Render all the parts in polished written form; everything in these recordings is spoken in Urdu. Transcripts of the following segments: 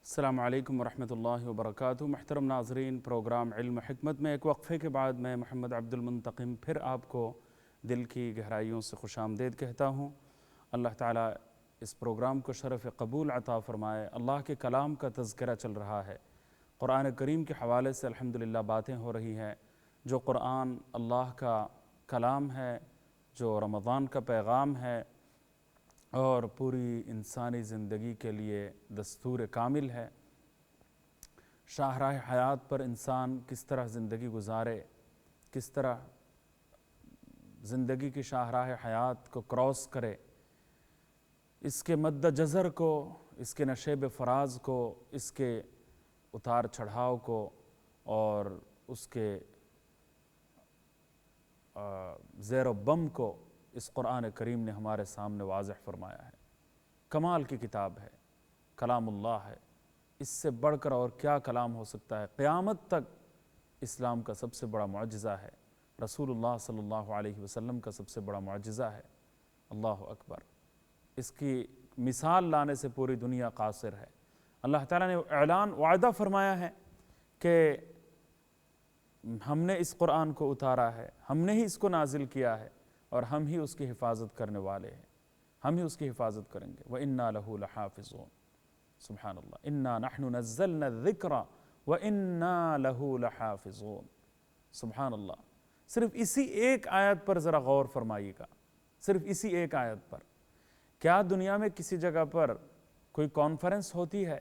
السلام علیکم ورحمۃ اللہ وبرکاتہ۔ محترم ناظرین، پروگرام علم و حکمت میں ایک وقفے کے بعد میں محمد عبد المنتقم پھر آپ کو دل کی گہرائیوں سے خوش آمدید کہتا ہوں۔ اللہ تعالیٰ اس پروگرام کو شرف قبول عطا فرمائے۔ اللہ کے کلام کا تذکرہ چل رہا ہے، قرآن کریم کے حوالے سے الحمدللہ باتیں ہو رہی ہیں۔ جو قرآن اللہ کا کلام ہے، جو رمضان کا پیغام ہے اور پوری انسانی زندگی کے لیے دستور کامل ہے، شاہراہ حیات پر انسان کس طرح زندگی گزارے، کس طرح زندگی کی شاہراہ حیات کو کراس کرے، اس کے مد جزر کو، اس کے نشیب فراز کو، اس کے اتار چڑھاؤ کو اور اس کے زیر و بم کو اس قرآن کریم نے ہمارے سامنے واضح فرمایا ہے۔ کمال کی کتاب ہے، کلام اللہ ہے، اس سے بڑھ کر اور کیا کلام ہو سکتا ہے؟ قیامت تک اسلام کا سب سے بڑا معجزہ ہے، رسول اللہ صلی اللہ علیہ وسلم کا سب سے بڑا معجزہ ہے۔ اللہ اکبر! اس کی مثال لانے سے پوری دنیا قاصر ہے۔ اللہ تعالیٰ نے اعلان وعدہ فرمایا ہے کہ ہم نے اس قرآن کو اتارا ہے، ہم نے ہی اس کو نازل کیا ہے اور ہم ہی اس کی حفاظت کرنے والے ہیں، ہم ہی اس کی حفاظت کریں گے۔ وَإِنَّا لَهُ لَحَافِظُونَ، سبحان اللہ، اِنَّا نَحْنُ نَزَّلْنَا الذِّكْرَ وَإِنَّا لَهُ لَحَافِظُونَ، سبحان اللہ۔ صرف اسی ایک آیت پر ذرا غور فرمائیے گا، صرف اسی ایک آیت پر۔ کیا دنیا میں کسی جگہ پر کوئی کانفرنس ہوتی ہے،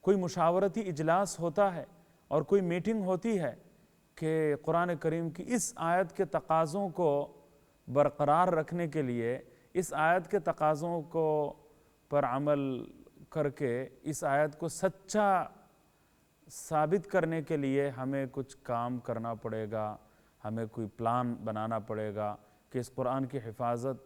کوئی مشاورتی اجلاس ہوتا ہے اور کوئی میٹنگ ہوتی ہے کہ قرآن کریم کی اس آیت کے تقاضوں کو برقرار رکھنے کے لیے، اس آیت کے تقاضوں کو پر عمل کر کے اس آیت کو سچا ثابت کرنے کے لیے ہمیں کچھ کام کرنا پڑے گا، ہمیں کوئی پلان بنانا پڑے گا کہ اس قرآن کی حفاظت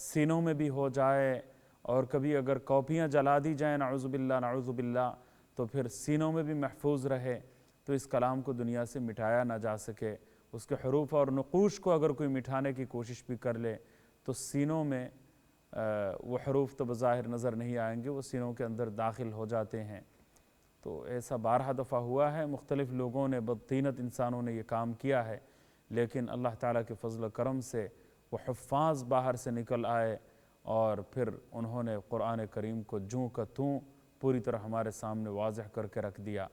سینوں میں بھی ہو جائے، اور کبھی اگر کاپیاں جلا دی جائیں نعوذ باللہ نعوذ باللہ تو پھر سینوں میں بھی محفوظ رہے، تو اس کلام کو دنیا سے مٹایا نہ جا سکے۔ اس کے حروف اور نقوش کو اگر کوئی مٹھانے کی کوشش بھی کر لے تو سینوں میں وہ حروف تو بظاہر نظر نہیں آئیں گے، وہ سینوں کے اندر داخل ہو جاتے ہیں۔ تو ایسا بارہا دفعہ ہوا ہے، مختلف لوگوں نے، بدطینت انسانوں نے یہ کام کیا ہے، لیکن اللہ تعالیٰ کے فضل و کرم سے وہ حفاظ باہر سے نکل آئے اور پھر انہوں نے قرآن کریم کو جوں کا توں پوری طرح ہمارے سامنے واضح کر کے رکھ دیا۔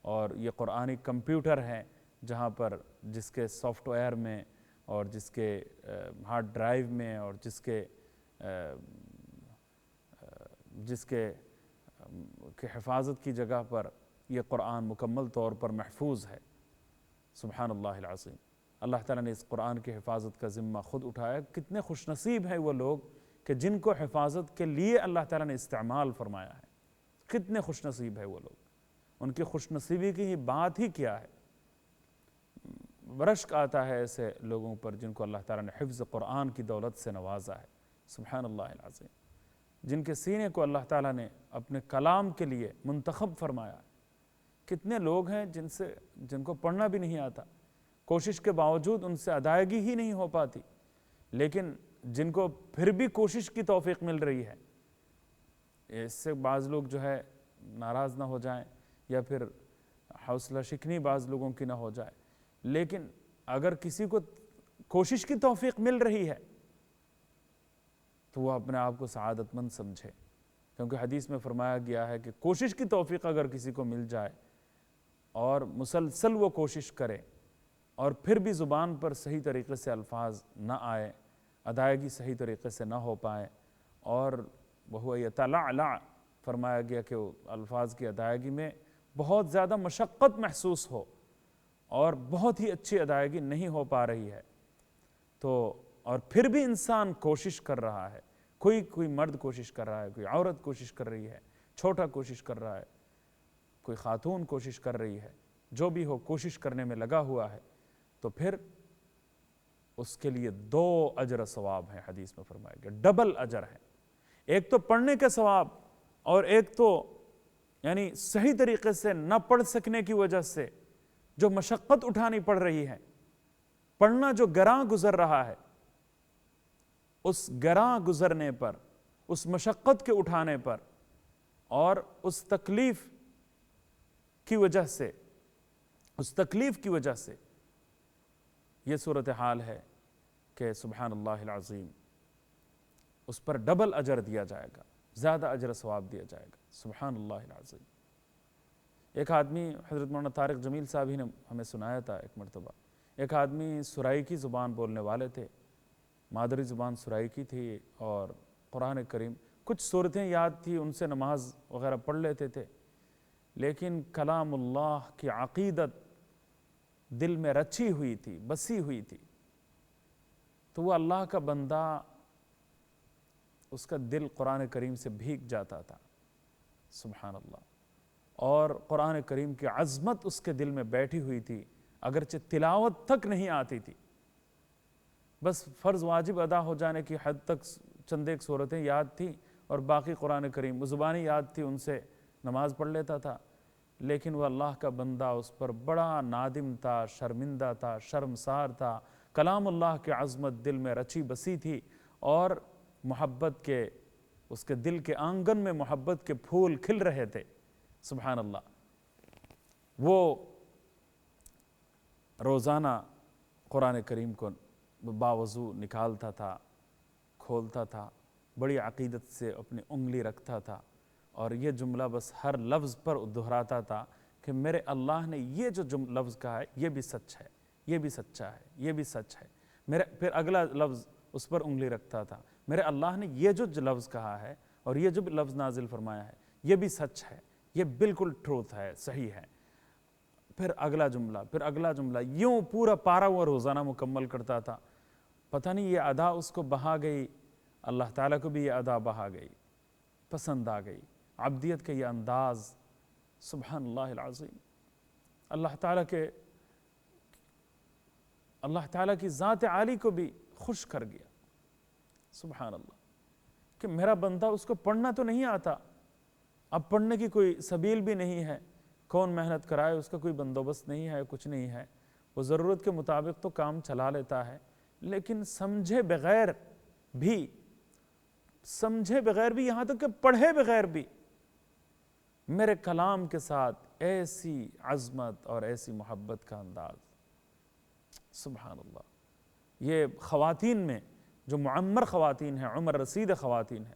اور یہ قرآنی کمپیوٹر ہے جہاں پر جس کے سافٹ ویئر میں اور جس کے ہارڈ ڈرائیو میں اور جس کے حفاظت کی جگہ پر یہ قرآن مکمل طور پر محفوظ ہے۔ سبحان اللہ العظیم! اللہ تعالیٰ نے اس قرآن کی حفاظت کا ذمہ خود اٹھایا۔ کتنے خوش نصیب ہیں وہ لوگ کہ جن کو حفاظت کے لیے اللہ تعالیٰ نے استعمال فرمایا ہے۔ کتنے خوش نصیب ہیں وہ لوگ، ان کی خوش نصیبی کی بات ہی کیا ہے۔ رشک آتا ہے ایسے لوگوں پر جن کو اللہ تعالیٰ نے حفظ قرآن کی دولت سے نوازا ہے۔ سبحان اللہ العظیم! جن کے سینے کو اللہ تعالیٰ نے اپنے کلام کے لیے منتخب فرمایا ہے۔ کتنے لوگ ہیں جن کو پڑھنا بھی نہیں آتا، کوشش کے باوجود ان سے ادائیگی ہی نہیں ہو پاتی، لیکن جن کو پھر بھی کوشش کی توفیق مل رہی ہے۔ اس سے بعض لوگ جو ہے ناراض نہ ہو جائیں یا پھر حوصلہ شکنی بعض لوگوں کی نہ ہو جائے، لیکن اگر کسی کو کوشش کی توفیق مل رہی ہے تو وہ اپنے آپ کو سعادت مند سمجھے، کیونکہ حدیث میں فرمایا گیا ہے کہ کوشش کی توفیق اگر کسی کو مل جائے اور مسلسل وہ کوشش کرے اور پھر بھی زبان پر صحیح طریقے سے الفاظ نہ آئے، ادائیگی صحیح طریقے سے نہ ہو پائے، اور وہ یتلعلع فرمایا گیا کہ الفاظ کی ادائیگی میں بہت زیادہ مشقت محسوس ہو اور بہت ہی اچھی ادائیگی نہیں ہو پا رہی ہے، تو اور پھر بھی انسان کوشش کر رہا ہے، کوئی مرد کوشش کر رہا ہے، کوئی عورت کوشش کر رہی ہے، چھوٹا کوشش کر رہا ہے، کوئی خاتون کوشش کر رہی ہے، جو بھی ہو کوشش کرنے میں لگا ہوا ہے، تو پھر اس کے لیے 2 اجر ثواب ہیں۔ حدیث میں فرمایا گیا ڈبل اجر ہے، ایک تو پڑھنے کے ثواب اور ایک تو یعنی صحیح طریقے سے نہ پڑھ سکنے کی وجہ سے جو مشقت اٹھانی پڑ رہی ہے، پڑھنا جو گراں گزر رہا ہے، اس گراں گزرنے پر، اس مشقت کے اٹھانے پر اور اس تکلیف کی وجہ سے یہ صورتحال ہے کہ سبحان اللہ العظیم اس پر ڈبل اجر دیا جائے گا، زیادہ اجر ثواب دیا جائے گا، سبحان اللہ العظیم۔ ایک آدمی، حضرت مولانا طارق جمیل صاحب ہی نے ہمیں سنایا تھا ایک مرتبہ، ایک آدمی سرائیکی زبان بولنے والے تھے، مادری زبان سرائیکی تھی، اور قرآن کریم کچھ صورتیں یاد تھی، ان سے نماز وغیرہ پڑھ لیتے تھے، لیکن کلام اللہ کی عقیدت دل میں رچی ہوئی تھی، بسی ہوئی تھی، تو وہ اللہ کا بندہ، اس کا دل قرآن کریم سے بھیگ جاتا تھا، سبحان اللہ، اور قرآن کریم کی عظمت اس کے دل میں بیٹھی ہوئی تھی، اگرچہ تلاوت تک نہیں آتی تھی، بس فرض واجب ادا ہو جانے کی حد تک چند ایک صورتیں یاد تھیں، اور باقی قرآن کریم زبانی یاد تھی، ان سے نماز پڑھ لیتا تھا، لیکن وہ اللہ کا بندہ اس پر بڑا نادم تھا، شرمندہ تھا، شرمسار تھا، کلام اللہ کی عظمت دل میں رچی بسی تھی، اور محبت کے، اس کے دل کے آنگن میں محبت کے پھول کھل رہے تھے، سبحان اللہ۔ وہ روزانہ قرآن کریم کو باوضو نکالتا تھا، کھولتا تھا، بڑی عقیدت سے اپنی انگلی رکھتا تھا، اور یہ جملہ بس ہر لفظ پر دہراتا تھا کہ میرے اللہ نے یہ جو لفظ کہا ہے یہ بھی سچ ہے، یہ بھی سچا ہے، یہ بھی سچ ہے، پھر اگلا لفظ اس پر انگلی رکھتا تھا، میرے اللہ نے یہ جو لفظ کہا ہے اور یہ جو لفظ نازل فرمایا ہے یہ بھی سچ ہے، یہ بالکل ٹروتھ ہے، صحیح ہے، پھر اگلا جملہ، پھر اگلا جملہ، یوں پورا پارا وہ روزانہ مکمل کرتا تھا۔ پتہ نہیں یہ ادا اس کو بہا گئی، اللہ تعالیٰ کو بھی یہ ادا بہا گئی، پسند آ گئی، عبدیت کا یہ انداز، سبحان اللہ العظیم، اللہ تعالیٰ کی ذات عالی کو بھی خوش کر گیا، سبحان اللہ، کہ میرا بندہ، اس کو پڑھنا تو نہیں آتا، اب پڑھنے کی کوئی سبیل بھی نہیں ہے، کون محنت کرائے، اس کا کوئی بندوبست نہیں ہے، کچھ نہیں ہے، وہ ضرورت کے مطابق تو کام چلا لیتا ہے، لیکن سمجھے بغیر بھی، یہاں تک کہ پڑھے بغیر بھی میرے کلام کے ساتھ ایسی عظمت اور ایسی محبت کا انداز، سبحان اللہ۔ یہ خواتین میں جو معمر خواتین ہیں، عمر رسید خواتین ہیں،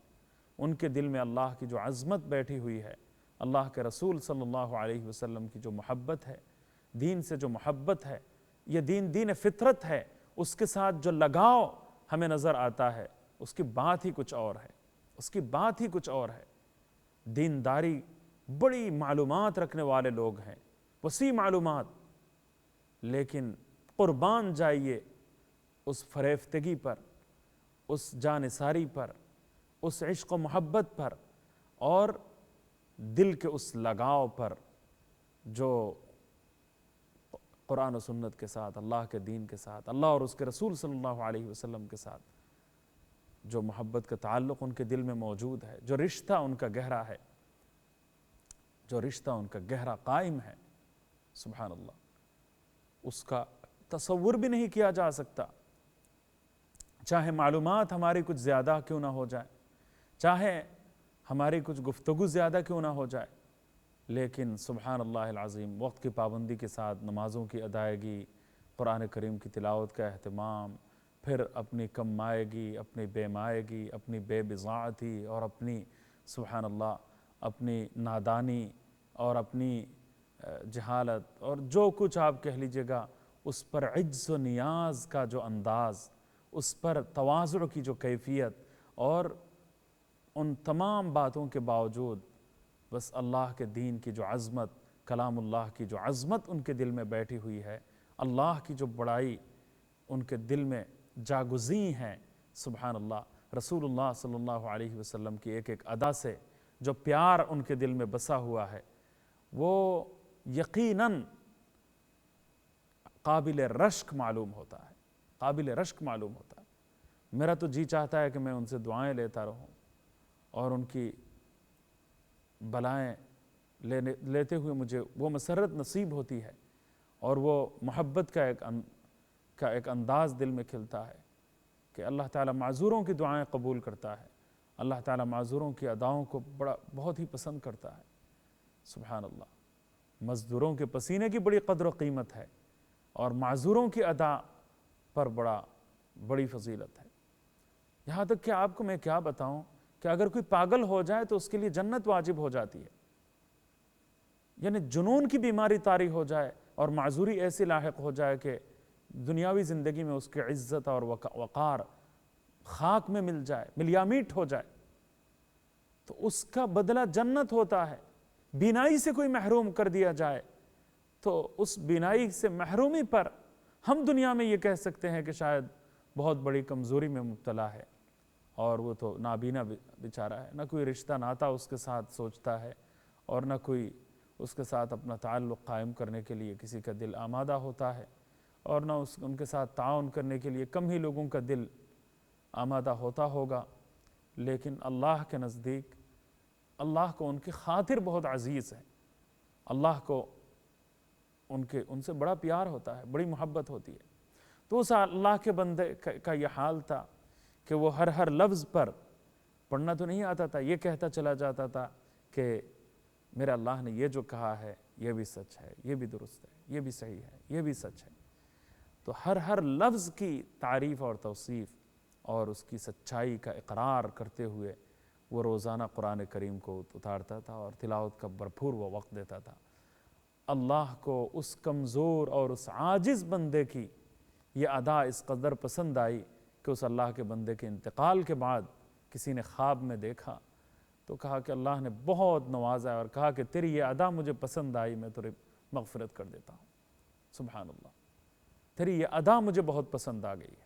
ان کے دل میں اللہ کی جو عظمت بیٹھی ہوئی ہے، اللہ کے رسول صلی اللہ علیہ وسلم کی جو محبت ہے، دین سے جو محبت ہے، یہ دین فطرت ہے، اس کے ساتھ جو لگاؤ ہمیں نظر آتا ہے، اس کی بات ہی کچھ اور ہے، اس کی بات ہی کچھ اور ہے۔ دینداری، بڑی معلومات رکھنے والے لوگ ہیں، وسیع معلومات، لیکن قربان جائیے اس فریفتگی پر، اس جانثاری پر، اس عشق و محبت پر، اور دل کے اس لگاؤ پر جو قرآن و سنت کے ساتھ، اللہ کے دین کے ساتھ، اللہ اور اس کے رسول صلی اللہ علیہ وسلم کے ساتھ جو محبت کا تعلق ان کے دل میں موجود ہے، جو رشتہ ان کا گہرا ہے، جو رشتہ ان کا گہرا قائم ہے، سبحان اللہ، اس کا تصور بھی نہیں کیا جا سکتا، چاہے معلومات ہماری کچھ زیادہ کیوں نہ ہو جائے، چاہے ہماری کچھ گفتگو زیادہ کیوں نہ ہو جائے، لیکن سبحان اللہ العظیم، وقت کی پابندی کے ساتھ نمازوں کی ادائیگی، قرآن کریم کی تلاوت کا اہتمام، پھر اپنی کم مائگی، اپنی بے مائگی، اپنی بے بضاعتی، اور اپنی سبحان اللہ اپنی نادانی اور اپنی جہالت، اور جو کچھ آپ کہہ لیجئے گا، اس پر عجز و نیاز کا جو انداز، اس پر تواضع کی جو کیفیت، اور ان تمام باتوں کے باوجود بس اللہ کے دین کی جو عظمت، کلام اللہ کی جو عظمت ان کے دل میں بیٹھی ہوئی ہے، اللہ کی جو بڑائی ان کے دل میں جاگزیں ہیں، سبحان اللہ، رسول اللہ صلی اللہ علیہ وسلم کی ایک ایک ادا سے جو پیار ان کے دل میں بسا ہوا ہے، وہ یقیناً قابل رشک معلوم ہوتا ہے، قابل رشک معلوم ہوتا ہے۔ میرا تو جی چاہتا ہے کہ میں ان سے دعائیں لیتا رہوں، اور ان کی بلائیں لیتے ہوئے مجھے وہ مسرت نصیب ہوتی ہے، اور وہ محبت کا ایک انداز دل میں کھلتا ہے کہ اللہ تعالیٰ معذوروں کی دعائیں قبول کرتا ہے، اللہ تعالیٰ معذوروں کی اداؤں کو بہت ہی پسند کرتا ہے. سبحان اللہ. مزدوروں کے پسینے کی بڑی قدر و قیمت ہے اور معذوروں کی ادا پر بڑی فضیلت ہے. یہاں تک کہ آپ کو میں کیا بتاؤں کہ اگر کوئی پاگل ہو جائے تو اس کے لیے جنت واجب ہو جاتی ہے. یعنی جنون کی بیماری طاری ہو جائے اور معذوری ایسی لاحق ہو جائے کہ دنیاوی زندگی میں اس کی عزت اور وقار خاک میں مل جائے, ملیامیٹ ہو جائے, تو اس کا بدلہ جنت ہوتا ہے. بینائی سے کوئی محروم کر دیا جائے تو اس بینائی سے محرومی پر ہم دنیا میں یہ کہہ سکتے ہیں کہ شاید بہت بڑی کمزوری میں مبتلا ہے اور وہ تو نابینا بیچارہ ہے, نہ کوئی رشتہ ناتا اس کے ساتھ سوچتا ہے اور نہ کوئی اس کے ساتھ اپنا تعلق قائم کرنے کے لیے کسی کا دل آمادہ ہوتا ہے اور نہ ان کے ساتھ تعاون کرنے کے لیے کم ہی لوگوں کا دل آمادہ ہوتا ہوگا. لیکن اللہ کے نزدیک اللہ کو ان کی خاطر بہت عزیز ہے, اللہ کو ان سے بڑا پیار ہوتا ہے, بڑی محبت ہوتی ہے. تو اس اللہ کے بندے کا یہ حال تھا کہ وہ ہر لفظ پر پڑھنا تو نہیں آتا تھا, یہ کہتا چلا جاتا تھا کہ میرے اللہ نے یہ جو کہا ہے یہ بھی سچ ہے, یہ بھی درست ہے, یہ بھی صحیح ہے, یہ بھی سچ ہے. تو ہر لفظ کی تعریف اور توصیف اور اس کی سچائی کا اقرار کرتے ہوئے وہ روزانہ قرآن کریم کو اتارتا تھا اور تلاوت کا بھرپور وہ وقت دیتا تھا. اللہ کو اس کمزور اور اس عاجز بندے کی یہ ادا اس قدر پسند آئی کہ اس اللہ کے بندے کے انتقال کے بعد کسی نے خواب میں دیکھا تو کہا کہ اللہ نے بہت نوازا ہے اور کہا کہ تیری یہ ادا مجھے پسند آئی, میں تجھے مغفرت کر دیتا ہوں. سبحان اللہ, تیری یہ ادا مجھے بہت پسند آ گئی ہے.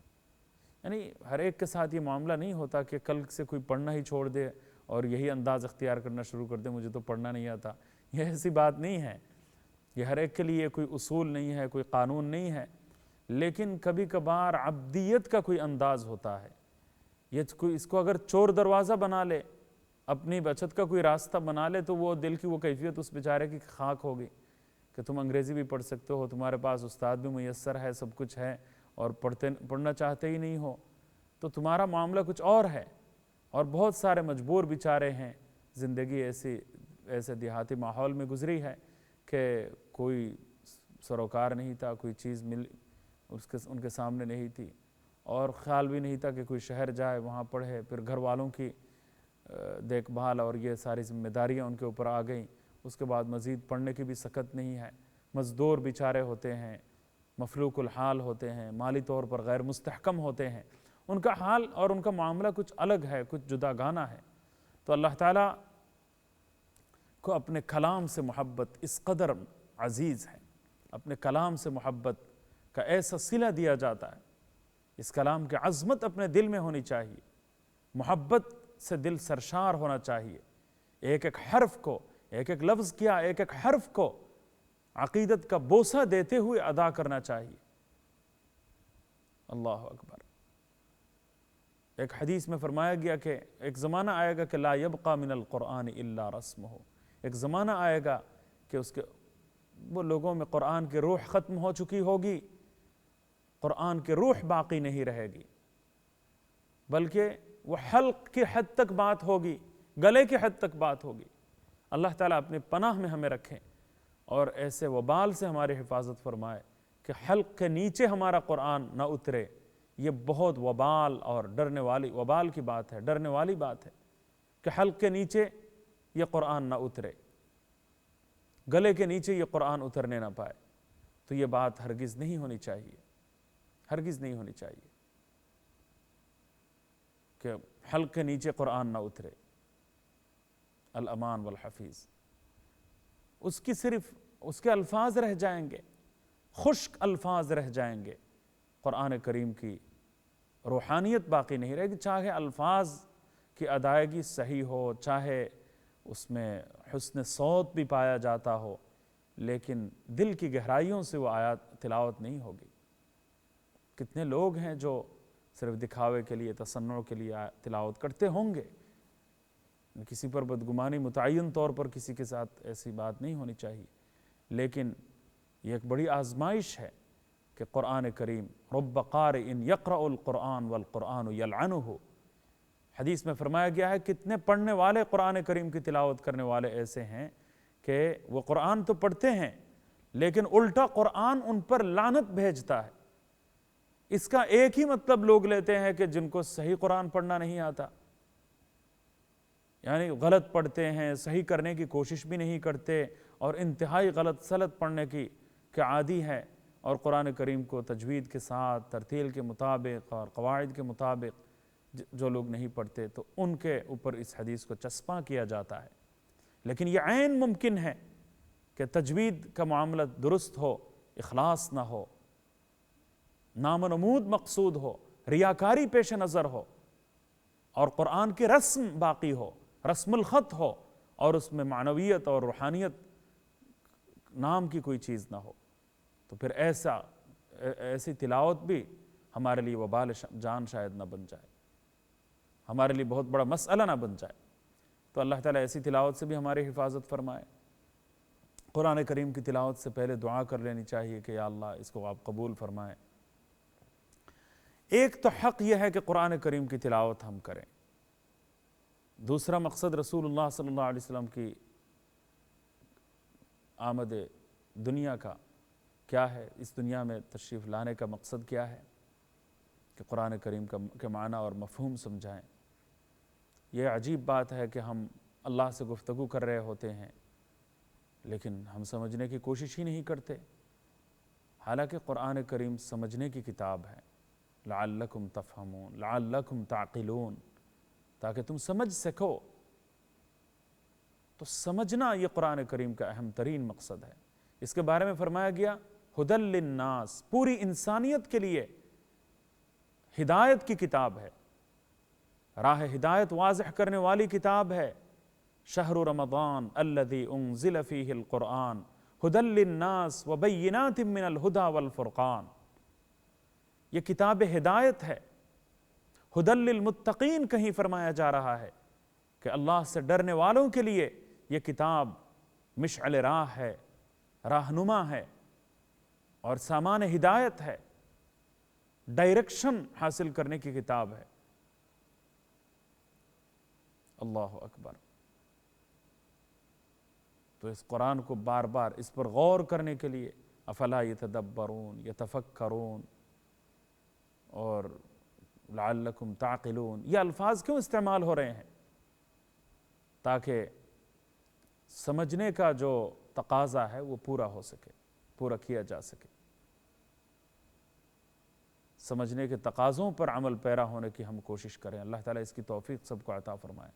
یعنی ہر ایک کے ساتھ یہ معاملہ نہیں ہوتا کہ کل سے کوئی پڑھنا ہی چھوڑ دے اور یہی انداز اختیار کرنا شروع کر دے, مجھے تو پڑھنا نہیں آتا. یہ ایسی بات نہیں ہے, یہ ہر ایک کے لیے کوئی اصول نہیں ہے, کوئی قانون نہیں ہے. لیکن کبھی کبھار عبدیت کا کوئی انداز ہوتا ہے. اس کو اگر چور دروازہ بنا لے, اپنی بچت کا کوئی راستہ بنا لے, تو وہ دل کی وہ کیفیت اس بیچارے کی خاک ہوگی کہ تم انگریزی بھی پڑھ سکتے ہو, تمہارے پاس استاد بھی میسر ہے, سب کچھ ہے, اور پڑھنا چاہتے ہی نہیں ہو, تو تمہارا معاملہ کچھ اور ہے. اور بہت سارے مجبور بیچارے ہیں, زندگی ایسے دیہاتی ماحول میں گزری ہے کہ کوئی سروکار نہیں تھا, کوئی چیز ان کے سامنے نہیں تھی اور خیال بھی نہیں تھا کہ کوئی شہر جائے وہاں پڑھے. پھر گھر والوں کی دیکھ بھال اور یہ ساری ذمہ داریاں ان کے اوپر آ گئیں. اس کے بعد مزید پڑھنے کی بھی سکت نہیں ہے. مزدور بیچارے ہوتے ہیں, مفلوق الحال ہوتے ہیں, مالی طور پر غیر مستحکم ہوتے ہیں, ان کا حال اور ان کا معاملہ کچھ الگ ہے, کچھ جداگانہ ہے. تو اللہ تعالیٰ کو اپنے کلام سے محبت اس قدر عزیز ہے, اپنے کلام سے محبت کا ایسا صلہ دیا جاتا ہے. اس کلام کی عظمت اپنے دل میں ہونی چاہیے, محبت سے دل سرشار ہونا چاہیے. ایک ایک حرف کو, ایک ایک لفظ کیا, ایک ایک حرف کو عقیدت کا بوسہ دیتے ہوئے ادا کرنا چاہیے. اللہ اکبر. ایک حدیث میں فرمایا گیا کہ ایک زمانہ آئے گا کہ لا یبقى من القرآن الا رسمہ. ایک زمانہ آئے گا کہ وہ لوگوں میں قرآن کی روح ختم ہو چکی ہوگی, قرآن کی روح باقی نہیں رہے گی, بلکہ وہ حلق کی حد تک بات ہوگی, گلے کی حد تک بات ہوگی. اللہ تعالیٰ اپنی پناہ میں ہمیں رکھیں اور ایسے وبال سے ہماری حفاظت فرمائے کہ حلق کے نیچے ہمارا قرآن نہ اترے. یہ بہت وبال اور ڈرنے والی وبال کی بات ہے, ڈرنے والی بات ہے کہ حلق کے نیچے یہ قرآن نہ اترے, گلے کے نیچے یہ قرآن اترنے نہ پائے. تو یہ بات ہرگز نہیں ہونی چاہیے, ہرگز نہیں ہونی چاہیے کہ حلق کے نیچے قرآن نہ اترے. الامان والحفیظ, اس کی صرف اس کے الفاظ رہ جائیں گے, خشک الفاظ رہ جائیں گے. قرآن کریم کی روحانیت باقی نہیں رہے گی. چاہے الفاظ کی ادائیگی صحیح ہو, چاہے اس میں حسن صوت بھی پایا جاتا ہو, لیکن دل کی گہرائیوں سے وہ آیات تلاوت نہیں ہوگی. کتنے لوگ ہیں جو صرف دکھاوے کے لیے, تصنع کے لیے تلاوت کرتے ہوں گے. کسی پر بدگمانی متعین طور پر کسی کے ساتھ ایسی بات نہیں ہونی چاہیے, لیکن یہ ایک بڑی آزمائش ہے کہ قرآن کریم رب قارئ یقرأ القرآن والقرآن یلعنہ, حدیث میں فرمایا گیا ہے کتنے پڑھنے والے قرآن کریم کی تلاوت کرنے والے ایسے ہیں کہ وہ قرآن تو پڑھتے ہیں لیکن الٹا قرآن ان پر لعنت بھیجتا ہے۔ اس کا ایک ہی مطلب لوگ لیتے ہیں کہ جن کو صحیح قرآن پڑھنا نہیں آتا، یعنی غلط پڑھتے ہیں، صحیح کرنے کی کوشش بھی نہیں کرتے اور انتہائی غلط سلط پڑھنے کی عادی ہے، اور قرآن کریم کو تجوید کے ساتھ ترتیل کے مطابق اور قواعد کے مطابق جو لوگ نہیں پڑھتے تو ان کے اوپر اس حدیث کو چسپاں کیا جاتا ہے۔ لیکن یہ عین ممکن ہے کہ تجوید کا معاملہ درست ہو، اخلاص نہ ہو، نام و نمود مقصود ہو، ریاکاری پیش نظر ہو، اور قرآن کی رسم باقی ہو، رسم الخط ہو، اور اس میں معنویت اور روحانیت نام کی کوئی چیز نہ ہو، تو پھر ایسی تلاوت بھی ہمارے لیے وبال جان شاید نہ بن جائے، ہمارے لیے بہت بڑا مسئلہ نہ بن جائے۔ تو اللہ تعالیٰ ایسی تلاوت سے بھی ہماری حفاظت فرمائے۔ قرآن کریم کی تلاوت سے پہلے دعا کر لینی چاہیے کہ یا اللہ اس کو آپ قبول فرمائیں۔ ایک تو حق یہ ہے کہ قرآن کریم کی تلاوت ہم کریں، دوسرا مقصد رسول اللہ صلی اللہ علیہ وسلم کی آمد دنیا کا کیا ہے، اس دنیا میں تشریف لانے کا مقصد کیا ہے کہ قرآن کریم کے معنی اور مفہوم سمجھائیں۔ یہ عجیب بات ہے کہ ہم اللہ سے گفتگو کر رہے ہوتے ہیں لیکن ہم سمجھنے کی کوشش ہی نہیں کرتے، حالانکہ قرآن کریم سمجھنے کی کتاب ہے۔ لعلکم تفہمون، لعلکم تعقلون، تاکہ تم سمجھ سکو۔ تو سمجھنا یہ قرآن کریم کا اہم ترین مقصد ہے۔ اس کے بارے میں فرمایا گیا ھدی للناس، پوری انسانیت کے لیے ہدایت کی کتاب ہے، راہ ہدایت واضح کرنے والی کتاب ہے۔ شہر رمضان الذی انزل فیہ القرآن ھدی للناس وبینات من الھدی والفرقان، یہ کتاب ہدایت ہے۔ ھدی للمتقین کہیں فرمایا جا رہا ہے کہ اللہ سے ڈرنے والوں کے لیے یہ کتاب مشعل راہ ہے، راہنما ہے اور سامان ہدایت ہے، ڈائریکشن حاصل کرنے کی کتاب ہے۔ اللہ اکبر۔ تو اس قرآن کو بار بار اس پر غور کرنے کے لیے افلا یتدبرون، یتفکرون اور لعلکم تعقلون، یہ الفاظ کیوں استعمال ہو رہے ہیں؟ تاکہ سمجھنے کا جو تقاضا ہے وہ پورا ہو سکے، پورا کیا جا سکے، سمجھنے کے تقاضوں پر عمل پیرا ہونے کی ہم کوشش کریں۔ اللہ تعالیٰ اس کی توفیق سب کو عطا فرمائے۔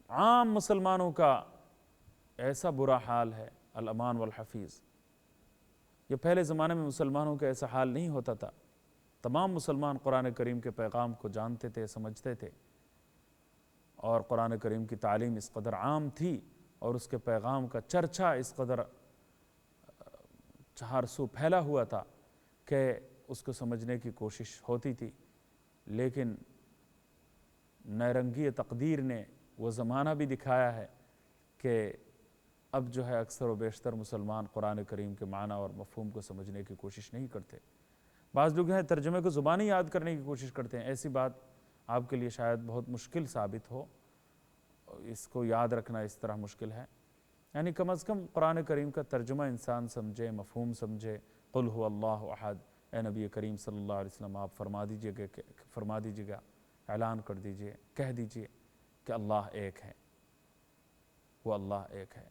عام مسلمانوں کا ایسا برا حال ہے، الامان والحفیظ، یہ پہلے زمانے میں مسلمانوں کا ایسا حال نہیں ہوتا تھا۔ تمام مسلمان قرآن کریم کے پیغام کو جانتے تھے، سمجھتے تھے، اور قرآن کریم کی تعلیم اس قدر عام تھی اور اس کے پیغام کا چرچا اس قدر چہار سو پھیلا ہوا تھا کہ اس کو سمجھنے کی کوشش ہوتی تھی۔ لیکن نیرنگی تقدیر نے وہ زمانہ بھی دکھایا ہے کہ اب جو ہے اکثر و بیشتر مسلمان قرآن کریم کے معنی اور مفہوم کو سمجھنے کی کوشش نہیں کرتے۔ بعض لوگ ہیں ترجمے کو زبانی یاد کرنے کی کوشش کرتے ہیں، ایسی بات آپ کے لیے شاید بہت مشکل ثابت ہو، اس کو یاد رکھنا اس طرح مشکل ہے، یعنی کم از کم قرآن کریم کا ترجمہ انسان سمجھے، مفہوم سمجھے۔ قل هو اللہ احد، اے نبی کریم صلی اللہ علیہ وسلم آپ فرما دیجیے گا، اعلان کر دیجیے، کہہ دیجیے کہ اللہ ایک ہے، وہ اللہ ایک ہے،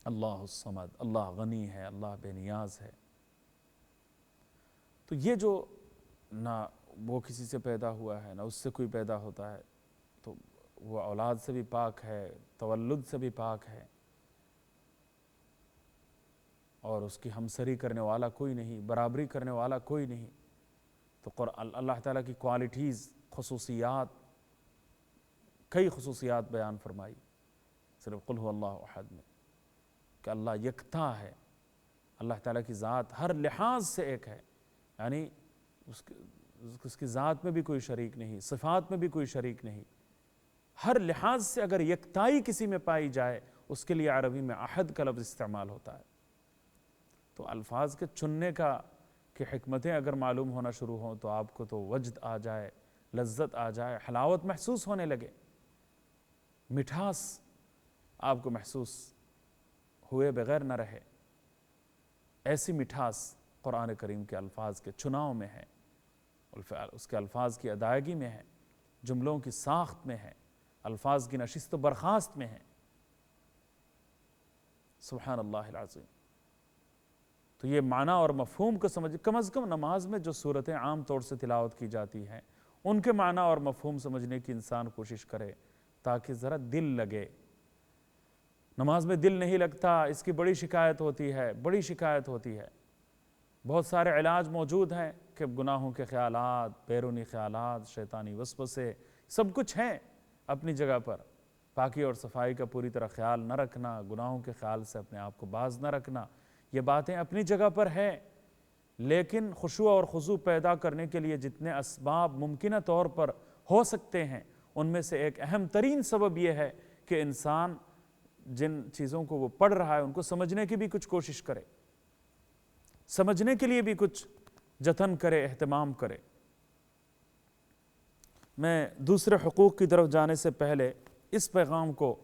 اللہ الصمد، اللہ غنی ہے، اللہ بے نیاز ہے۔ تو یہ جو نہ وہ کسی سے پیدا ہوا ہے نہ اس سے کوئی پیدا ہوتا ہے، تو وہ اولاد سے بھی پاک ہے، تولد سے بھی پاک ہے، اور اس کی ہمسری کرنے والا کوئی نہیں، برابری کرنے والا کوئی نہیں۔ تو اللہ تعالیٰ کی کوالٹیز، خصوصیات، کئی خصوصیات بیان فرمائی صرف قل هو اللہ احد میں، کہ اللہ یکتا ہے، اللہ تعالیٰ کی ذات ہر لحاظ سے ایک ہے، یعنی اس کی ذات میں بھی کوئی شریک نہیں، صفات میں بھی کوئی شریک نہیں، ہر لحاظ سے اگر یکتائی کسی میں پائی جائے اس کے لیے عربی میں احد کا لفظ استعمال ہوتا ہے۔ تو الفاظ کے چننے کا کہ حکمتیں اگر معلوم ہونا شروع ہوں تو آپ کو تو وجد آ جائے، لذت آ جائے، حلاوت محسوس ہونے لگے، مٹھاس آپ کو محسوس ہوئے بغیر نہ رہے۔ ایسی مٹھاس قرآن کریم کے الفاظ کے چناؤ میں ہے، اس کے الفاظ کی ادائیگی میں ہے، جملوں کی ساخت میں ہے، الفاظ کی نشست و برخاست میں ہے۔ سبحان اللہ العظیم۔ تو یہ معنی اور مفہوم کو سمجھ، کم از کم نماز میں جو صورتیں عام طور سے تلاوت کی جاتی ہیں ان کے معنی اور مفہوم سمجھنے کی انسان کوشش کرے تاکہ ذرا دل لگے۔ نماز میں دل نہیں لگتا، اس کی بڑی شکایت ہوتی ہے، بڑی شکایت ہوتی ہے۔ بہت سارے علاج موجود ہیں کہ گناہوں کے خیالات، بیرونی خیالات، شیطانی وسوسے، سب کچھ ہیں اپنی جگہ پر۔ پاکی اور صفائی کا پوری طرح خیال نہ رکھنا، گناہوں کے خیال سے اپنے آپ کو باز نہ رکھنا، یہ باتیں اپنی جگہ پر ہیں، لیکن خشوع اور خضوع پیدا کرنے کے لیے جتنے اسباب ممکنہ طور پر ہو سکتے ہیں ان میں سے ایک اہم ترین سبب یہ ہے کہ انسان جن چیزوں کو وہ پڑھ رہا ہے ان کو سمجھنے کی بھی کچھ کوشش کرے، سمجھنے کے لیے بھی کچھ جتن کرے، اہتمام کرے۔ میں دوسرے حقوق کی طرف جانے سے پہلے اس پیغام کو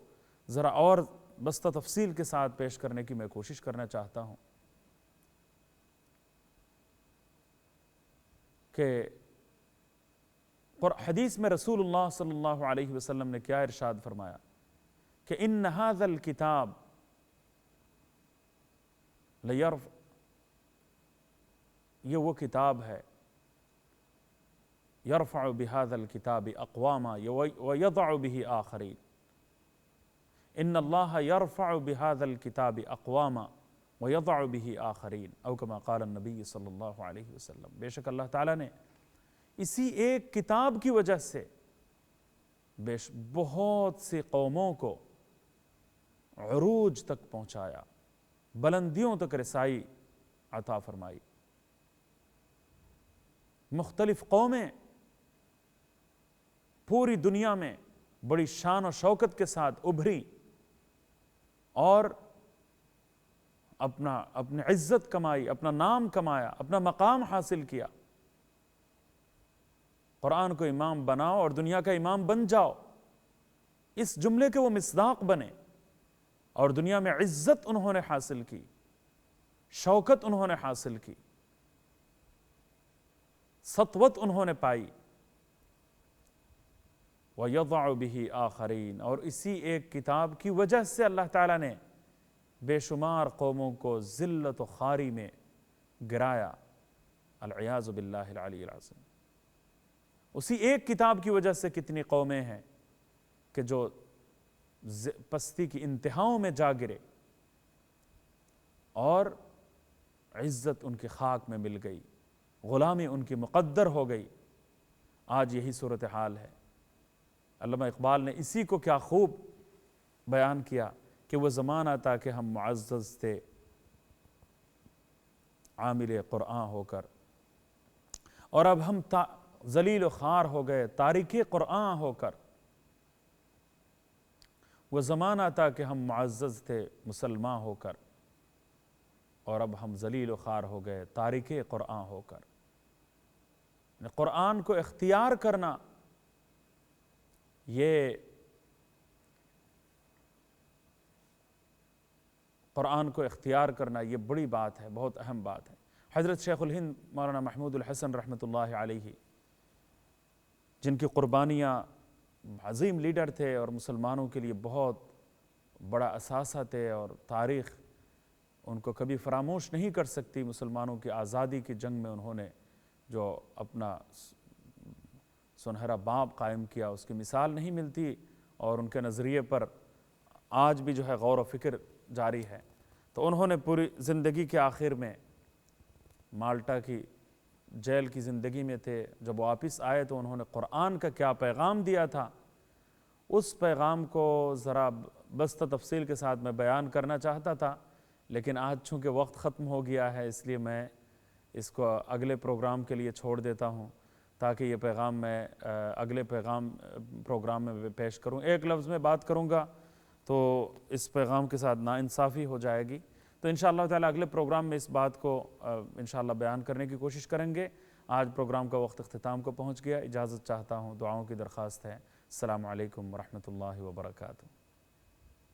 ذرا اور بستہ تفصیل کے ساتھ پیش کرنے کی میں کوشش کرنا چاہتا ہوں کہ حدیث میں رسول اللہ صلی اللہ علیہ وسلم نے کیا ارشاد فرمایا کہ ان ھذا الکتاب یہ وہ کتاب ہے یرفع بهذا الکتاب اقواما ویضع به آخرین، ان اللہ یرفع بهذا الکتاب اقواما ویضع به آخرین، او کما قال النبی صلی اللہ علیہ وسلم۔ بے شک اللہ تعالیٰ نے اسی ایک کتاب کی وجہ سے بہت سی قوموں کو عروج تک پہنچایا، بلندیوں تک رسائی عطا فرمائی۔ مختلف قومیں پوری دنیا میں بڑی شان و شوکت کے ساتھ ابھری اور اپنی عزت کمائی، اپنا نام کمایا، اپنا مقام حاصل کیا۔ قرآن کو امام بناؤ اور دنیا کا امام بن جاؤ، اس جملے کے وہ مصداق بنے اور دنیا میں عزت انہوں نے حاصل کی، شوکت انہوں نے حاصل کی، سطوت انہوں نے پائی۔ وَيَضَعُ بِهِ آخَرِينَ، اور اسی ایک کتاب کی وجہ سے اللہ تعالیٰ نے بے شمار قوموں کو ذلت و خواری میں گرایا، العیاذ باللہ العلی العظیم۔ اسی ایک کتاب کی وجہ سے کتنی قومیں ہیں کہ جو پستی کی انتہاؤں میں جا گرے اور عزت ان کی خاک میں مل گئی، غلامی ان کی مقدر ہو گئی۔ آج یہی صورتحال ہے۔ علامہ اقبال نے اسی کو کیا خوب بیان کیا کہ وہ زمانہ تھا کہ ہم معزز تھے عامل قرآن ہو کر، اور اب ہم ذلیل و خوار ہو گئے تارک قرآن ہو کر۔ وہ زمانہ تھا کہ ہم معزز تھے مسلمان ہو کر، اور اب ہم ذلیل و خوار ہو گئے تارک قرآن ہو کر۔ قرآن کو اختیار کرنا یہ بڑی بات ہے، بہت اہم بات ہے۔ حضرت شیخ الہند مولانا محمود الحسن رحمۃ اللہ علیہ، جن کی قربانیاں، عظیم لیڈر تھے اور مسلمانوں کے لیے بہت بڑا اثاثہ تھے، اور تاریخ ان کو کبھی فراموش نہیں کر سکتی۔ مسلمانوں کی آزادی کی جنگ میں انہوں نے جو اپنا سنہرا باب قائم کیا، اس کی مثال نہیں ملتی، اور ان کے نظریے پر آج بھی جو ہے غور و فکر جاری ہے۔ تو انہوں نے پوری زندگی کے آخر میں مالٹا کی جیل کی زندگی میں تھے، جب واپس آئے تو انہوں نے قرآن کا کیا پیغام دیا تھا، اس پیغام کو ذرا بستہ تفصیل کے ساتھ میں بیان کرنا چاہتا تھا، لیکن آج چونکہ وقت ختم ہو گیا ہے اس لیے میں اس کو اگلے پروگرام کے لیے چھوڑ دیتا ہوں، تاکہ یہ پیغام میں اگلے پروگرام میں پیش کروں۔ ایک لفظ میں بات کروں گا تو اس پیغام کے ساتھ ناانصافی ہو جائے گی، تو انشاءاللہ تعالی اگلے پروگرام میں اس بات کو انشاءاللہ بیان کرنے کی کوشش کریں گے۔ آج پروگرام کا وقت اختتام کو پہنچ گیا، اجازت چاہتا ہوں، دعاؤں کی درخواست ہے۔ السلام علیکم ورحمۃ اللہ وبرکاتہ۔